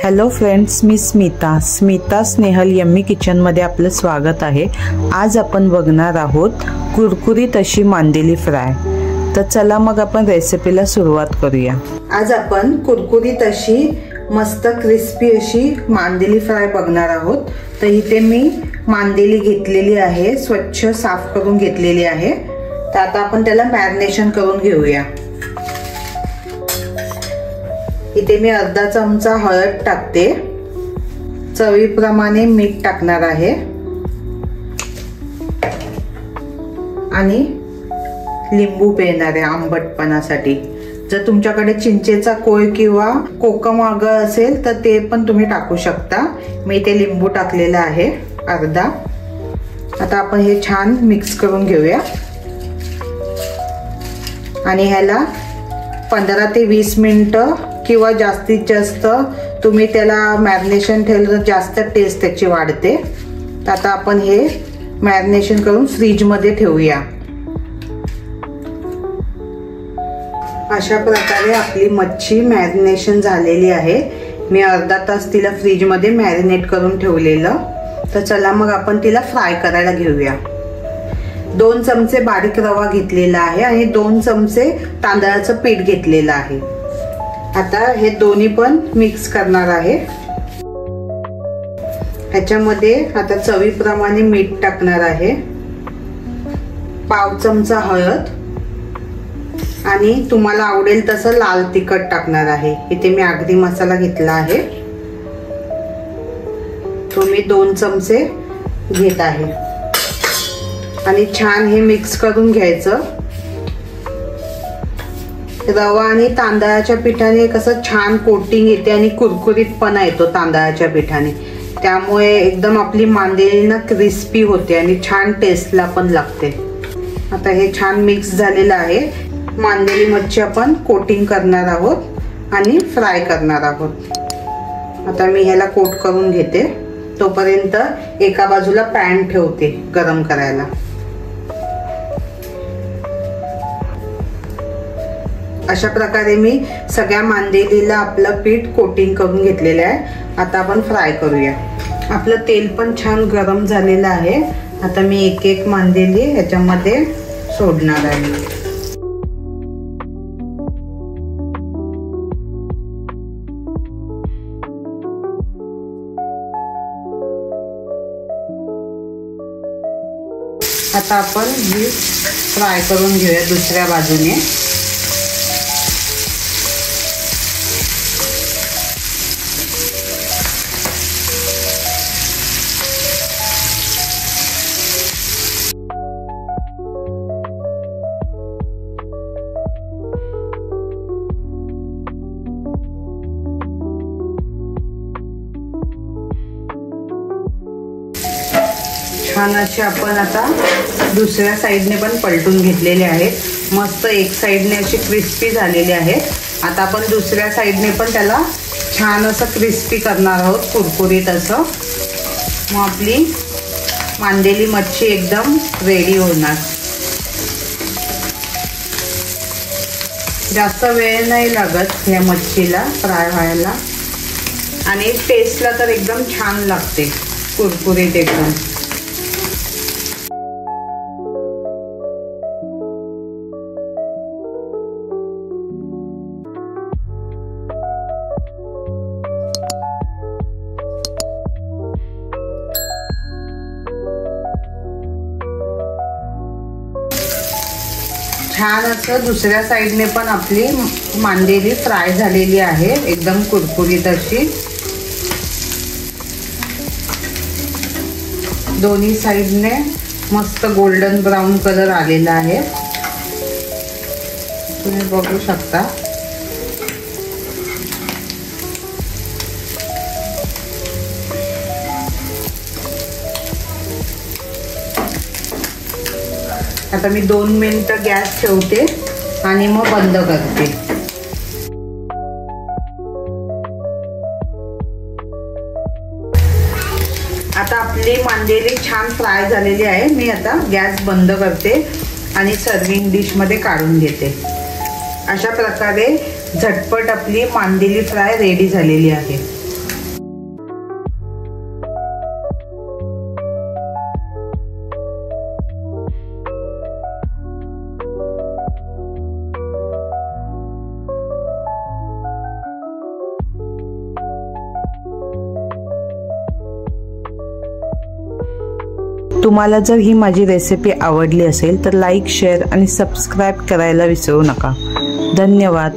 Hello friends, मी Smita Snehal yummy किचनमध्ये आपलं स्वागत आहे। आज आपण बघणार आहोत कुरकुरीत अशी मांदेली फ्राय। तर चला मग आपण रेसिपीला सुरुवात करूया। आज आपण कुरकुरीत अशी मस्त क्रिस्पी अशी मांदेली फ्राय बघणार आहोत। तर इथे मी मांदेली घेतलेली आहे, स्वच्छ साफ करून घेतलेली आहे। तर आता आपण त्याला मॅरिनेशन करून घेऊया। इथे मी अर्धा चमचा हळद टाकते, चवीप्रमाणे मीठ टाकणार आहे आणि लिंबू पिळणार आहे आंबटपणासाठी। जर तुमच्याकडे चिंचेचा कोळ किंवा कोकम आगळ असेल तर ते पण तुम्ही टाकू शकता। मी इथे लिंबू टाकलेला आहे अर्धा। आता आपण हे छान मिक्स करून घेऊया आणि ह्याला 15 ते 20 मिनिटं किंवा जास्तीत जास्त तुम्ही त्याला मॅरिनेशन ठेवलं तर जास्त टेस्ट त्याची वाढते। तर आता आपण हे मॅरिनेशन करून फ्रीज मध्ये ठेवूया। अशा प्रकारे आपली मच्छी मॅरिनेशन झालेली आहे। मी अर्धा तास तिला फ्रीज मध्ये मॅरिनेट करून ठेवलेलं। तर चला मग आपण तिला फ्राय करायला घेऊया। 2 चमचे बारीक रवा घेतलेला आहे आणि 2 चमचे तांदळाचं पीठ घेतलेलं आहे। आता हे दोन्ही पण मिक्स करणार आहे। ह्याच्यामध्ये आता चवीप्रमाणे मीठ टाकणार आहे, पाव चमचा हळद आणि तुम्हाला आवडेल तसं लाल तिखट टाकणार आहे। इथे मी आगरी मसाला घेतला आहे, तो मी 2 चमचे घेत आहे आणि छान हे मिक्स करून घ्यायचं। रवा आणि तांदळाच्या पिठाने कसं छान कोटिंग येते आणि कुरकुरीतपणा येतो तांदळाच्या पिठाने, त्यामुळे एकदम आपली मांदेली ना क्रिस्पी होते आणि छान टेस्टला पण लागते। आता हे छान मिक्स झालेलं आहे। मांदेली मच्छी आपण कोटिंग करणार आहोत आणि फ्राय करणार आहोत। आता मी ह्याला कोट करून घेते, तोपर्यंत एका बाजूला पॅन ठेवते गरम करायला। अशा प्रकारे मी सगळ्या मांदेलीला आपलं पीठ कोटिंग करून घेतलेलं आहे। आता आपण फ्राय करूया। आपलं तेल पण छान गरम झालेलं आहे। आता मी एक एक मांदेली ह्याच्यामध्ये सोडणार आहे। आता आपण ही फ्राय करून घेऊया दुसऱ्या बाजूने। छान असे आपण आता दुसऱ्या साइडने पण पलटून घेतलेले आहेत। मस्त एक साइडने अशी क्रिस्पी झालेली आहे। आता आपण दुसऱ्या साइडने पण त्याला छान असं क्रिस्पी करणार आहोत, कुरकुरीत असं। मग आपली मांदेली मच्छी एकदम रेडी होणार। जास्त वेळ नाही लागत या मच्छीला फ्राय व्हायला आणि टेस्टला तर एकदम छान लागते, कुरकुरीत एकदम। छान असं दुसऱ्या साइडने पण आपली मांदेली फ्राय झालेली आहे, एकदम कुरकुरीत अशी। दोन्ही साइडने मस्त गोल्डन ब्राउन कलर आलेला आहे, तुम्ही बघू शकता। आता मी 2 मिनिटं गॅस ठेवते आणि मग बंद करते। आता आपली मांदेली छान फ्राय झालेली आहे। मी आता गॅस बंद करते आणि सर्विंग डिश मध्ये काढून घेते। अशा प्रकारे झटपट आपली मांदेली फ्राय रेडी झालेली आहे। तुम्हाला जर ही माझी रेसिपी आवडली असेल तर लाईक, शेअर आणि सबस्क्राईब करायला विसरू नका. धन्यवाद.